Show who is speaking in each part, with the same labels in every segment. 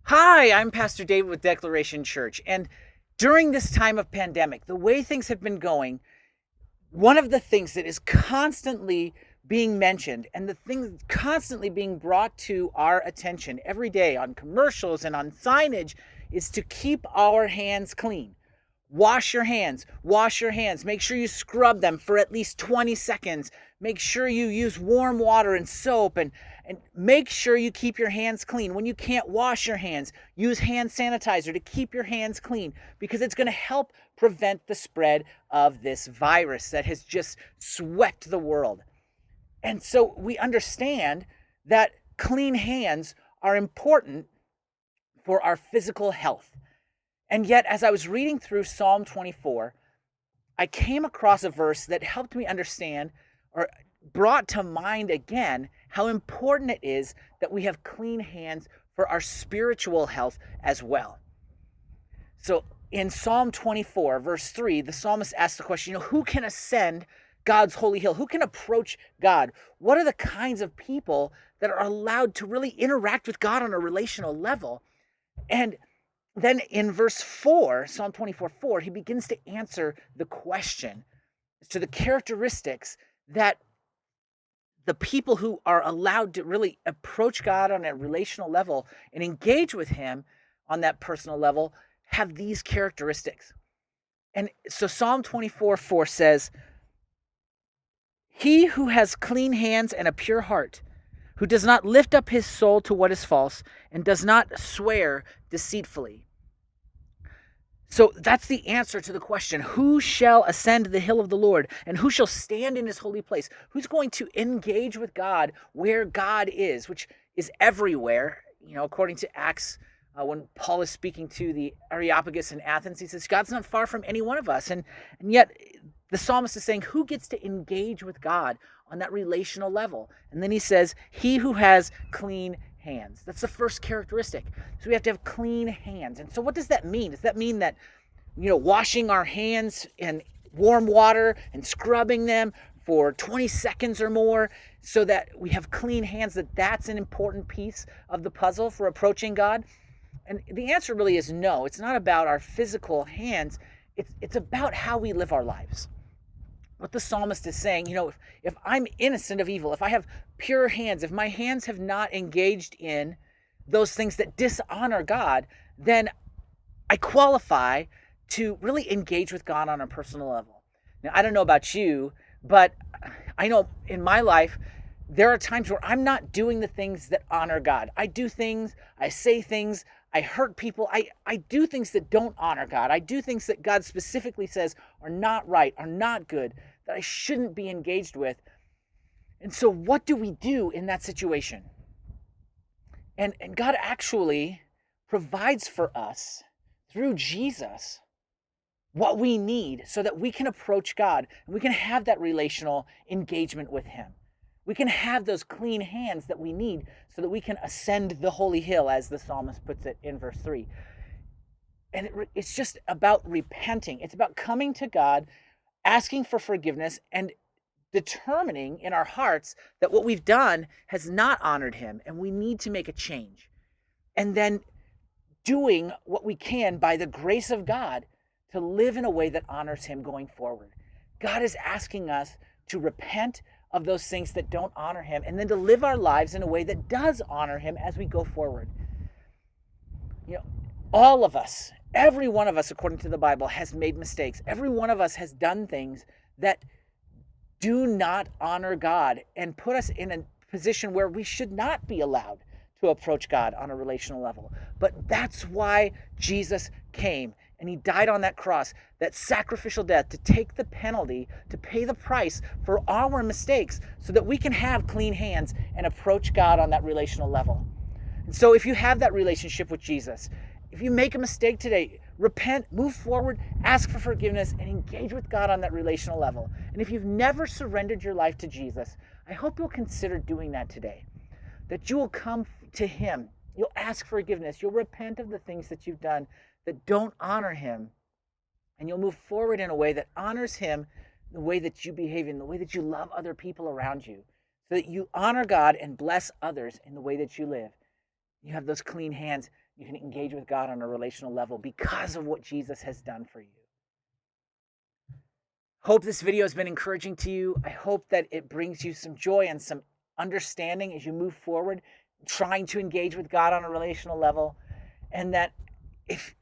Speaker 1: Hi, I'm Pastor David with Declaration Church. And during this time of pandemic, the way things have been going, one of the things that is constantly being mentioned and the things constantly being brought to our attention every day on commercials and on signage is to keep our hands clean. Wash your hands. Wash your hands. Make sure you scrub them for at least 20 seconds. Make sure you use warm water and soap and make sure you keep your hands clean. When you can't wash your hands, use hand sanitizer to keep your hands clean because it's going to help prevent the spread of this virus that has just swept the world. And so we understand that clean hands are important for our physical health. And yet, as I was reading through Psalm 24, I came across a verse that helped me understand or brought to mind again how important it is that we have clean hands for our spiritual health as well. So in Psalm 24, verse 3, the psalmist asks the question, who can ascend God's holy hill? Who can approach God? What are the kinds of people that are allowed to really interact with God on a relational level? And then in verse 4, Psalm 24:4, he begins to answer the question as to the characteristics that the people who are allowed to really approach God on a relational level and engage with him on that personal level have these characteristics. And so Psalm 24:4 says, "He who has clean hands and a pure heart, who does not lift up his soul to what is false and does not swear deceitfully." So that's the answer to the question, who shall ascend the hill of the Lord and who shall stand in his holy place? Who's going to engage with God where God is, which is everywhere? According to Acts, when Paul is speaking to the Areopagus in Athens, he says, God's not far from any one of us. And yet the psalmist is saying, who gets to engage with God on that relational level? And then he says, he who has clean hands. That's the first characteristic. So we have to have clean hands. And so what does that mean? Does that mean that, washing our hands in warm water and scrubbing them for 20 seconds or more so that we have clean hands, that's an important piece of the puzzle for approaching God? And the answer really is no. It's not about our physical hands. It's about how we live our lives. What the psalmist is saying, if I'm innocent of evil, if I have pure hands, if my hands have not engaged in those things that dishonor God, then I qualify to really engage with God on a personal level. Now, I don't know about you, but I know in my life, there are times where I'm not doing the things that honor God. I do things, I say things, I hurt people. I do things that don't honor God. I do things that God specifically says are not right, are not good, that I shouldn't be engaged with. And so what do we do in that situation? And God actually provides for us through Jesus what we need so that we can approach God and we can have that relational engagement with him. We can have those clean hands that we need so that we can ascend the holy hill, as the psalmist puts it in verse 3. And it's just about repenting. It's about coming to God, asking for forgiveness, and determining in our hearts that what we've done has not honored him and we need to make a change. And then doing what we can by the grace of God to live in a way that honors him going forward. God is asking us to repent of those things that don't honor him and then to live our lives in a way that does honor him as we go forward. All of us, every one of us, according to the Bible, has made mistakes. Every one of us has done things that do not honor God and put us in a position where we should not be allowed to approach God on a relational level. But that's why Jesus came and he died on that cross, that sacrificial death, to take the penalty, to pay the price for our mistakes so that we can have clean hands and approach God on that relational level. And so if you have that relationship with Jesus, if you make a mistake today, repent, move forward, ask for forgiveness, and engage with God on that relational level. And if you've never surrendered your life to Jesus, I hope you'll consider doing that today. That you will come to him, you'll ask forgiveness, you'll repent of the things that you've done that don't honor him, and you'll move forward in a way that honors him, the way that you behave in, the way that you love other people around you, so that you honor God and bless others in the way that you live. You have those clean hands, You can engage with God on a relational level because of what Jesus has done for you. Hope this video has been encouraging to you. I hope that it brings you some joy and some understanding as you move forward, trying to engage with God on a relational level. And that if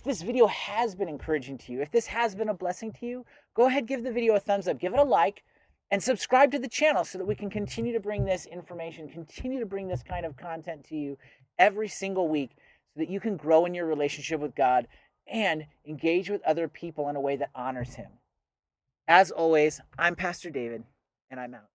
Speaker 1: this video has been encouraging to you, if this has been a blessing to you, go ahead, give the video a thumbs up, give it a like, and subscribe to the channel so that we can continue to bring this information, continue to bring this kind of content to you every single week so that you can grow in your relationship with God and engage with other people in a way that honors Him. As always, I'm Pastor David, and I'm out.